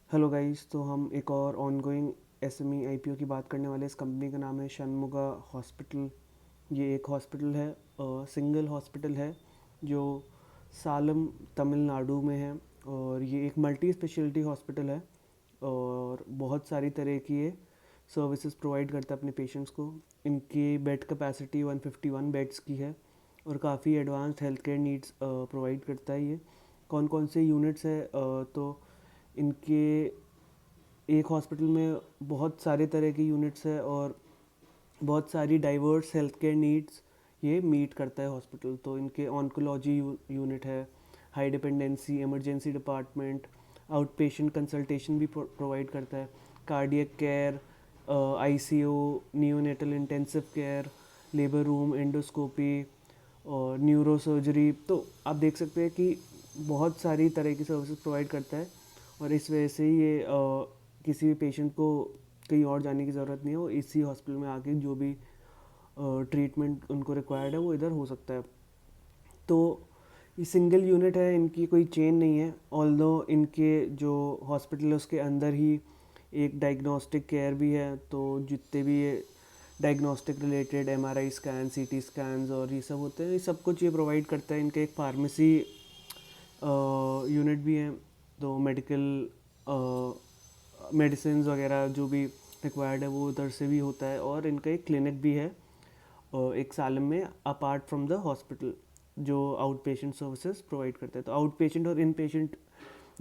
Hello guys, तो हम एक और ऑनगोइंग एसएमई आईपीओ की बात करने वाले। इस कंपनी का नाम है षणमुगा हॉस्पिटल। ये एक हॉस्पिटल है, सिंगल हॉस्पिटल है जो सालम तमिलनाडु में है। और ये एक मल्टी स्पेशलिटी हॉस्पिटल है और बहुत सारी तरह की ये सर्विसेज प्रोवाइड करता है अपने पेशेंट्स को। इनकी बेड कैपेसिटी 151 बेड्स की है और काफ़ी advanced health care needs provide करता है ये। कौन कौन से यूनिट्स है, तो इनके एक हॉस्पिटल में बहुत सारे तरह के यूनिट्स है और बहुत सारी डाइवर्स हेल्थ केयर नीड्स ये मीट करता है हॉस्पिटल। तो इनके ऑन्कोलॉजी यूनिट है, high dependency emergency department, out patient consultation भी प्रोवाइड करता है, cardiac care, ICU, neonatal intensive care, labour room, endoscopy और न्यूरो सर्जरी। तो आप देख सकते हैं कि बहुत सारी तरह की सर्विसेज प्रोवाइड करता है और इस वजह से ही ये किसी भी पेशेंट को कहीं और जाने की ज़रूरत नहीं है। वो इसी हॉस्पिटल में आके जो भी ट्रीटमेंट उनको रिक्वायर्ड है वो इधर हो सकता है। तो ये सिंगल यूनिट है, इनकी कोई चेन नहीं है। ऑल्दो इनके जो हॉस्पिटल है उसके अंदर ही एक डायग्नोस्टिक केयर भी है। तो जितने भी ये डायग्नोस्टिक रिलेटेड एमआरआई स्कैन, सीटी स्कैन्स और ये सब होते हैं, ये सब कुछ ये प्रोवाइड करता है। इनका एक फार्मेसी यूनिट भी है। तो मेडिकल मेडिसिन वगैरह जो भी रिक्वायर्ड है वो उधर से भी होता है। और इनका एक क्लिनिक भी है एक सालम में, अपार्ट फ्रॉम द हॉस्पिटल, जो आउट पेशेंट सर्विसेज प्रोवाइड करता है। तो आउट पेशेंट और इन पेशेंट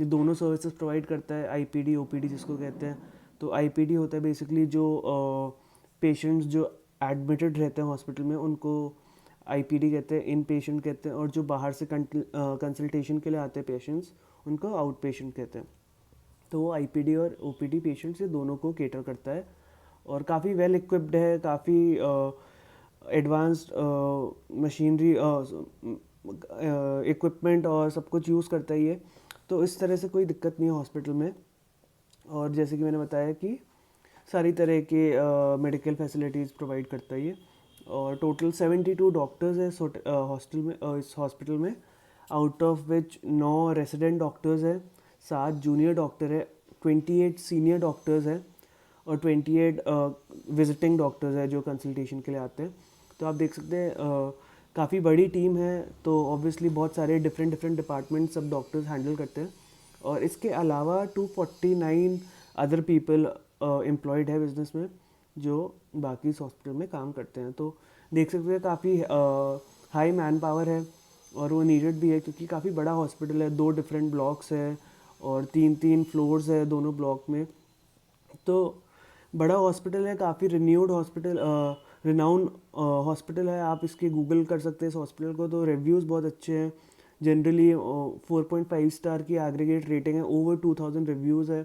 ये दोनों सर्विसेज प्रोवाइड करता है। आईपीडी ओपीडी जिसको कहते हैं। तो आईपीडी होता है बेसिकली जो पेशेंट्स जो एडमिटेड रहते हैं हॉस्पिटल में उनको आईपीडी कहते हैं, इन पेशेंट कहते हैं। और जो बाहर से कंसल्टेशन के लिए आते हैं पेशेंट्स उनको आउट पेशेंट कहते हैं। तो वो आईपीडी और ओपीडी पेशेंट्स ये दोनों को केटर करता है और काफ़ी वेल इक्विप्ड है, काफ़ी एडवांस्ड मशीनरी इक्विपमेंट और सब कुछ यूज़ करता है ये। तो इस तरह से कोई दिक्कत नहीं है हॉस्पिटल में। और जैसे कि मैंने बताया कि सारी तरह के मेडिकल फैसिलिटीज़ प्रोवाइड करता है ये। और टोटल 72 डॉक्टर्स है हॉस्टल में, इस हॉस्पिटल में। Out of which 9 resident doctors है, 7 जूनियर डॉक्टर है, 28 सीनियर डॉक्टर्स है और 28 विजिटिंग डॉक्टर्स है जो कंसल्टेशन के लिए आते हैं। तो आप देख सकते हैं काफ़ी बड़ी टीम है। तो ऑब्वियसली बहुत सारे डिफरेंट डिफरेंट डिपार्टमेंट सब डॉक्टर्स हैंडल करते हैं। और इसके अलावा 249 अदर पीपल एम्प्लॉयड है बिजनेस में जो बाकी इस हॉस्पिटल में काम करते हैं। तो देख सकते हैं काफ़ी हाई मैन पावर है और वो नीडेड भी है क्योंकि काफ़ी बड़ा हॉस्पिटल है। 2 डिफरेंट ब्लॉक्स है और 3 फ्लोर्स है दोनों ब्लॉक में। तो बड़ा हॉस्पिटल है, काफ़ी रिन्यूड हॉस्पिटल, रिनाउंड हॉस्पिटल है। आप इसके गूगल कर सकते हैं इस हॉस्पिटल को। तो रिव्यूज़ बहुत अच्छे हैं। जनरली 4.5 स्टार की एग्रीगेट रेटिंग है, ओवर 2000 रिव्यूज़ है।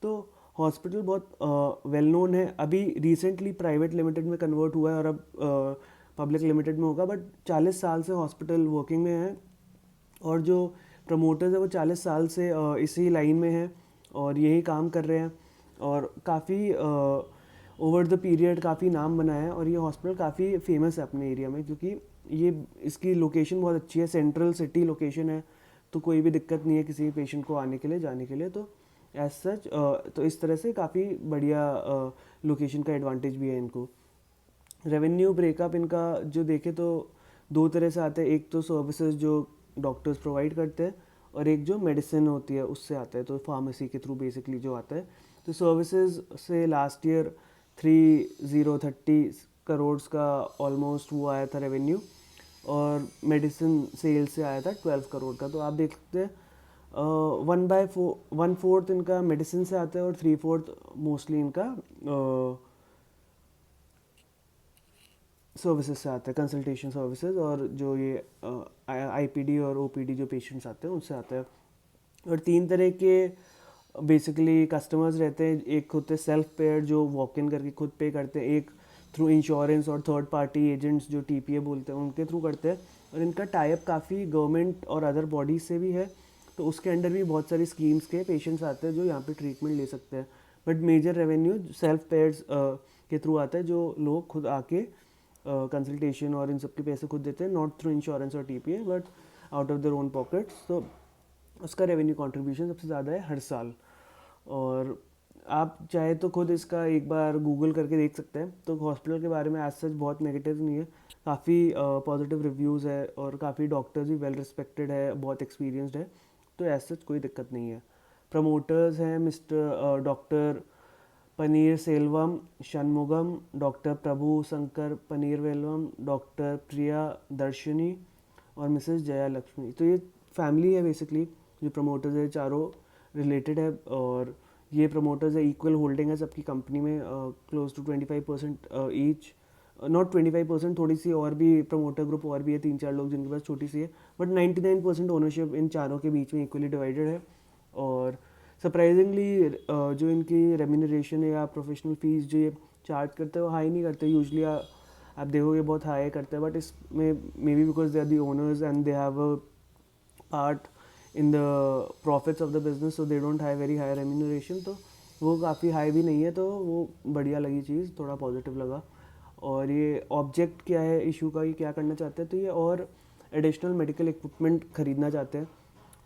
तो हॉस्पिटल बहुत वेल नोन है। अभी रिसेंटली प्राइवेट लिमिटेड में कन्वर्ट हुआ है और अब पब्लिक लिमिटेड में होगा। बट 40 साल से हॉस्पिटल वर्किंग में है और जो प्रमोटर्स है वो 40 साल से इसी लाइन में है और यही काम कर रहे हैं। और काफ़ी ओवर द पीरियड काफ़ी नाम बनाया है और ये हॉस्पिटल काफ़ी फेमस है अपने एरिया में क्योंकि ये इसकी लोकेशन बहुत अच्छी है, सेंट्रल सिटी लोकेशन है। तो कोई भी दिक्कत नहीं है किसी पेशेंट को आने के लिए जाने के लिए। तो एज सच तो इस तरह से काफ़ी बढ़िया लोकेशन का एडवांटेज भी है इनको। रेवेन्यू ब्रेकअप इनका जो देखे तो 2 तरह से आता है। एक तो सर्विसेज जो डॉक्टर्स प्रोवाइड करते हैं और एक जो मेडिसिन होती है उससे आता है, तो फार्मेसी के थ्रू बेसिकली जो आता है। तो सर्विसेज से लास्ट ईयर 3030 करोड़ का ऑलमोस्ट वो आया था रेवेन्यू और मेडिसिन सेल से आया था 12 करोड़ का। तो आप देख सकते हैं 1/4 इनका मेडिसिन से आता है और 3/4 मोस्टली इनका सर्विसेज से आता है, कंसल्टेशन सर्विसेज। और जो ये आईपीडी और ओपीडी जो पेशेंट्स आते हैं उनसे आता है। और 3 तरह के बेसिकली कस्टमर्स रहते हैं। एक होते हैं सेल्फ पेयर जो वॉक इन करके खुद पे करते हैं, एक थ्रू इंश्योरेंस और थर्ड पार्टी एजेंट्स जो टीपीए बोलते हैं उनके थ्रू करते हैं। और इनका टाइप काफ़ी गवर्नमेंट और अदर बॉडीज से भी है। तो उसके अंडर भी बहुत सारी स्कीम्स के पेशेंट्स आते हैं जो यहाँ पे ट्रीटमेंट ले सकते हैं। But major revenue self payers के थ्रू आता है, जो लोग खुद आके कंसल्टेशन और इन सब के पैसे खुद देते हैं, नॉट थ्रू इंश्योरेंस और TPA but out of their own pockets. तो उसका रेवेन्यू कंट्रीब्यूशन सबसे ज़्यादा है हर साल। और आप चाहे तो खुद इसका एक बार गूगल करके देख सकते हैं। तो हॉस्पिटल के बारे में एज सच बहुत नेगेटिव नहीं है, काफ़ी पॉजिटिव रिव्यूज़ है और काफ़ी डॉक्टर्स भी वेल रिस्पेक्टेड है, बहुत एक्सपीरियंस्ड है, तो एज सच कोई दिक्कत नहीं है। प्रमोटर्स हैं mister doctor Panneer Selvam Shanmugam, doctor Prabhu Shankar Panneervelvam, doctor Priya Darshini और मिसेस जया लक्ष्मी। तो ये फैमिली है बेसिकली, जो प्रमोटर्स है चारों रिलेटेड है, और ये प्रमोटर्स है इक्वल होल्डिंग है सबकी कंपनी में, क्लोज टू 25% ईच, नॉट 25%, थोड़ी सी और भी प्रमोटर ग्रुप और भी है, 3-4 लोग जिनके पास छोटी सी है, बट 99% ओनरशिप इन चारों के बीच में इक्वली डिवाइडेड है। और सरप्राइजिंगली जो इनकी रेम्यूनरेशन है या प्रोफेशनल फीस जो ये चार्ज करते हैं वो हाई नहीं करते यूजली, आप देखोगे बहुत हाई करते हैं, बट इसमें maybe because they are the owners and they have a part in the profits of the business, so they don't have very high remuneration, तो वो काफ़ी हाई भी नहीं है, तो वो बढ़िया लगी चीज़, थोड़ा पॉजिटिव लगा। और ये ऑब्जेक्ट क्या है इशू का, ये क्या करना चाहते हैं, तो ये और एडिशनल मेडिकल इक्विपमेंट खरीदना चाहते हैं,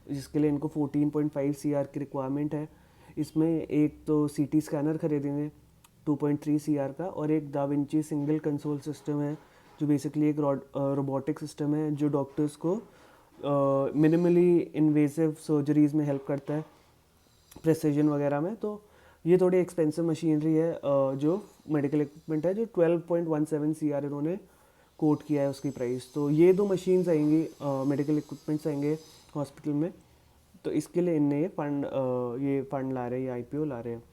जिसके लिए इनको 14.5 CR की रिक्वायरमेंट है। इसमें एक तो CT स्कैनर खरीदेंगे 2.3 CR का, और एक दाविंची सिंगल कंसोल सिस्टम है, जो बेसिकली एक रोबोटिक सिस्टम है जो डॉक्टर्स को मिनिमली इन्वेसिव सर्जरीज़ में हेल्प करता है, प्रेसिजन वगैरह में। तो ये थोड़ी एक्सपेंसिव मशीनरी है, जो मेडिकल इक्विपमेंट है, जो 12.17 CR इन्होंने कोट किया है उसकी प्राइस। तो ये दो मशीन्स आएंगी, मेडिकल इक्विपमेंट्स आएंगे हॉस्पिटल में, तो इसके लिए इनने ये फंड ला रहे हैं, ये IPO ला रहे हैं।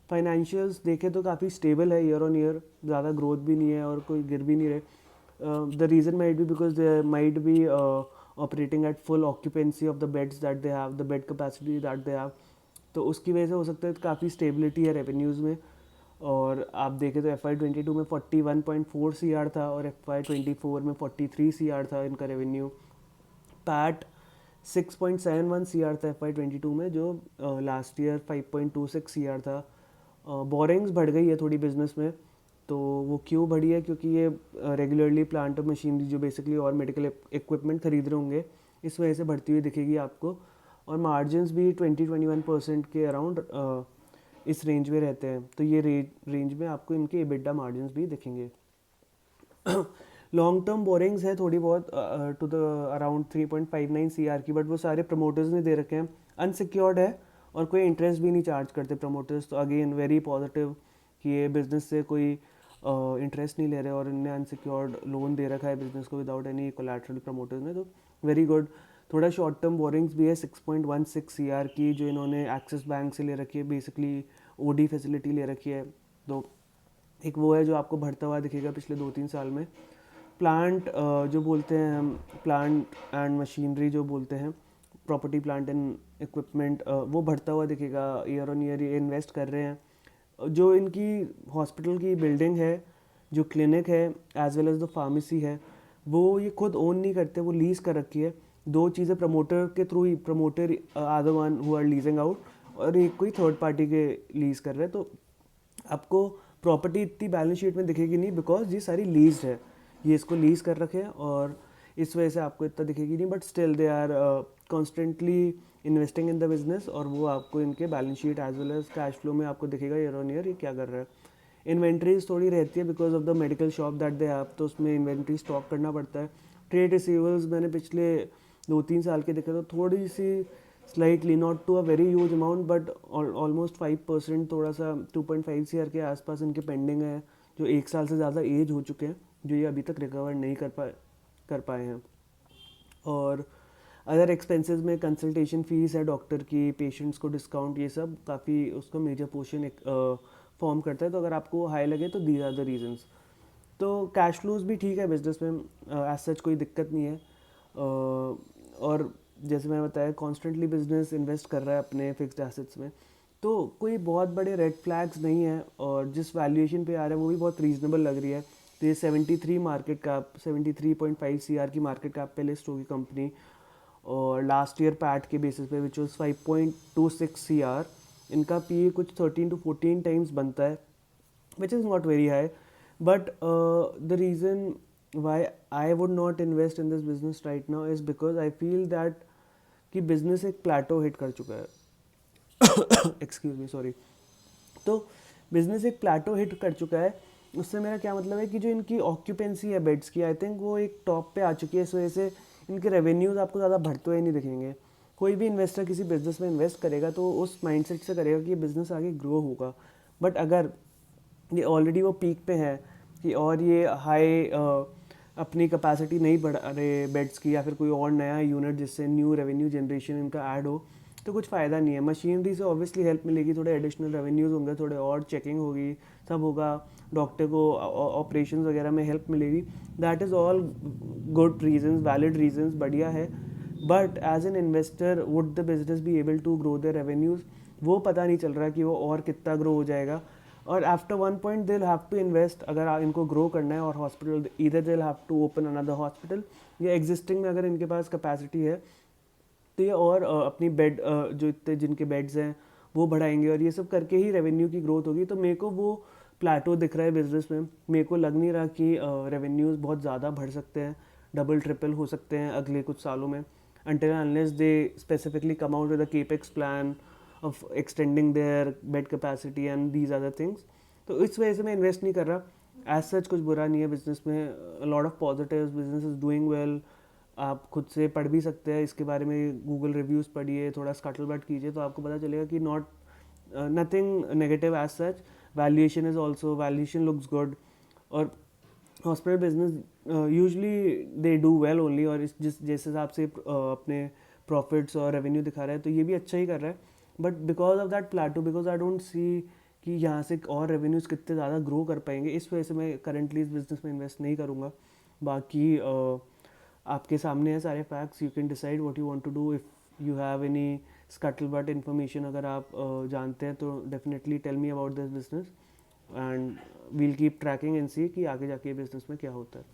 फाइनेंशियल्स देखें तो काफ़ी स्टेबल है, ईयर ऑन ईयर ज़्यादा ग्रोथ भी नहीं है और कोई गिर भी नहीं रहे। The reason might be because they might be operating at full occupancy of the beds that they have, the bed capacity that they have, तो उसकी वजह से हो सकता है काफ़ी स्टेबिलिटी है रेवेन्यूज़ में। और आप देखें तो FY22 में 41.4 CR था, और FY24 में 43 CR था इनका रेवेन्यू। पैट 6.71 CR था FY22 में, जो लास्ट ईयर 5.26 CR था। बोरिंग्स बढ़ गई है थोड़ी बिजनेस में, तो वो क्यों बढ़ी है, क्योंकि ये रेगुलरली प्लांट और मशीनरी जो बेसिकली और मेडिकल इक्विपमेंट खरीद रहे होंगे, इस वजह से बढ़ती हुई दिखेगी आपको। और मार्जिन्स भी 20-21% के अराउंड इस रेंज में रहते हैं, तो ये रेंज में आपको इनके EBITDA मार्जिन्स भी दिखेंगे। लॉन्ग टर्म बोरिंग्स है थोड़ी बहुत टू द अराउंड 3.59 CR की, बट वो सारे प्रमोटर्स ने दे रखे हैं, अनसिक्योर्ड है और कोई इंटरेस्ट भी नहीं चार्ज करते प्रमोटर्स, तो अगेन वेरी पॉजिटिव कि ये बिजनेस से कोई इंटरेस्ट नहीं ले रहे, और इनने अनसिक्योर्ड लोन दे रखा है बिजनेस को विदाउट एनी कोलैटरल प्रमोटर्स ने, तो वेरी गुड। थोड़ा शॉर्ट टर्म बोरिंग्स भी है 6.16 CR की, जो इन्होंने एक्सिस बैंक से ले रखी है, बेसिकली OD फैसिलिटी ले रखी है। तो एक वो है जो आपको बढ़ता हुआ दिखेगा पिछले 2-3 साल में। प्लांट जो बोलते हैं हम, प्लांट एंड मशीनरी जो बोलते हैं, प्रॉपर्टी प्लांट एंड इक्विपमेंट, वो बढ़ता हुआ दिखेगा ईयर ऑन ईयर, ये इन्वेस्ट कर रहे हैं। जो इनकी हॉस्पिटल की बिल्डिंग है, जो क्लिनिक है, as well as the pharmacy है, वो ये खुद ओन नहीं करते, वो लीज कर रखी है। दो चीज़ें प्रमोटर के थ्रू ही, promoter are the one who are leasing out, और एक कोई थर्ड पार्टी के लीज कर रहे हैं। तो आपको प्रॉपर्टी इतनी बैलेंस शीट में दिखेगी नहीं, बिकॉज ये सारी लीज्ड है, ये इसको लीज कर रखे हैं, और इस वजह से आपको इतना दिखेगी नहीं, but still they are constantly investing in the business, और वो आपको इनके balance sheet as well as cash flow में आपको दिखेगा ईयर ऑन ईयर ये क्या कर रहा है। इन्वेंट्रीज थोड़ी रहती है because of the medical shop that they have, तो उसमें इन्वेंट्री स्टॉक करना पड़ता है। ट्रेड रिसीवर्स मैंने पिछले 2-3 साल के देखे तो थोड़ी सी slightly, not too a very huge amount, but almost 5%, थोड़ा सा 2.5 CR के आसपास इनके पेंडिंग है, जो 1 साल से ज़्यादा एज हो चुके हैं, जो ये अभी तक रिकवर नहीं कर पाए हैं। और अदर एक्सपेंसेस में कंसल्टेशन फ़ीस है डॉक्टर की, पेशेंट्स को डिस्काउंट, ये सब काफ़ी उसका मेजर पोर्शन एक फॉर्म करता है। तो अगर आपको हाई लगे तो दीज आर द रीजंस। तो कैश फ्लोज भी ठीक है बिजनेस में, एज सच कोई दिक्कत नहीं है। और जैसे मैंने बताया कॉन्स्टेंटली बिजनेस इन्वेस्ट कर रहा है अपने फिक्स्ड एसेट्स में, तो कोई बहुत बड़े रेड फ्लैग्स नहीं है, और जिस वैल्यूएशन पे आ रहा है वो भी बहुत रीजनेबल लग रही है। तो ये 73 मार्केट कैप, 73.5 CR की मार्केट कैप पे लिस्ट होगी कंपनी, और लास्ट ईयर पैट के बेसिस पे विच वॉज 5.26 CR, इनका PE कुछ 13 to 14 टाइम्स बनता है, which is not very high. But the reason why I would not invest in this business right now is because I feel that कि business एक प्लेटो hit कर चुका है। Excuse me, sorry. तो business एक प्लेटो hit कर चुका है। उससे मेरा क्या मतलब है कि जो इनकी ऑक्यूपेंसी है बेड्स की, आई थिंक वो एक टॉप पे आ चुकी है। इस वजह से इनके रेवेन्यूज़ आपको ज़्यादा बढ़ते हुए नहीं दिखेंगे। कोई भी इन्वेस्टर किसी बिज़नेस में इन्वेस्ट करेगा तो उस माइंडसेट से करेगा कि ये बिज़नेस आगे ग्रो होगा। बट अगर ये ऑलरेडी वो पीक पे है कि और ये हाई अपनी कैपेसिटी नहीं बढ़ा रहे बेड्स की, या फिर कोई और नया यूनिट जिससे न्यू रेवेन्यू जनरेशन इनका ऐड हो, तो कुछ फ़ायदा नहीं है। मशीनरी से ऑब्वियसली हेल्प मिलेगी, थोड़े एडिशनल रेवेन्यूज़ होंगे, थोड़े और चेकिंग होगी, सब होगा, डॉक्टर को ऑपरेशंस वगैरह में हेल्प मिलेगी। That is all good reasons, valid reasons, बढ़िया है। But as an investor would the business be able to grow their revenues, वो पता नहीं चल रहा कि वो और कितना ग्रो हो जाएगा। और after one point they have to invest, अगर इनको ग्रो करना है। और हॉस्पिटल इधर they have to open another hospital, या एग्जिस्टिंग में अगर इनके पास कैपेसिटी है तो ये और अपनी बेड जो इतने जिनके बेड्स हैं वो बढ़ाएंगे, और ये सब करके ही रेवेन्यू की ग्रोथ होगी। तो मेरे को वो प्लेटो दिख रहा है बिजनेस में। मेरे को लग नहीं रहा कि रेवेन्यूज़ बहुत ज़्यादा बढ़ सकते हैं, डबल ट्रिपल हो सकते हैं अगले कुछ सालों में, until and unless they specifically come out with a capex plan of extending their bed capacity and these other things. तो इस वजह से मैं इन्वेस्ट नहीं कर रहा। एज सच कुछ बुरा नहीं है बिजनेस में, lot of positives, business is doing well. आप खुद से पढ़ भी सकते हैं इसके बारे में, गूगल रिव्यूज़ पढ़िए, थोड़ा स्कटलबट कीजिए, तो आपको पता चलेगा कि not nothing negative as such. Valuation is also, valuation looks good. और hospital business usually they do well only, और इस जिस हिसाब से अपने प्रॉफिट्स और रेवेन्यू दिखा रहा है तो ये भी अच्छा ही कर रहा है। But because of that plateau, because I don't see कि यहाँ से और रेवेन्यूज़ कितने ज़्यादा ग्रो कर पाएंगे, इस वजह से मैं करंटली इस बिज़नेस में इन्वेस्ट नहीं करूँगा। बाकी आपके सामने है सारे facts, you can decide what you want to do. If you have any scuttlebutt information अगर आप जानते हैं तो definitely tell me about this business, and we'll keep tracking and see कि आगे जाके बिजनेस में क्या होता है।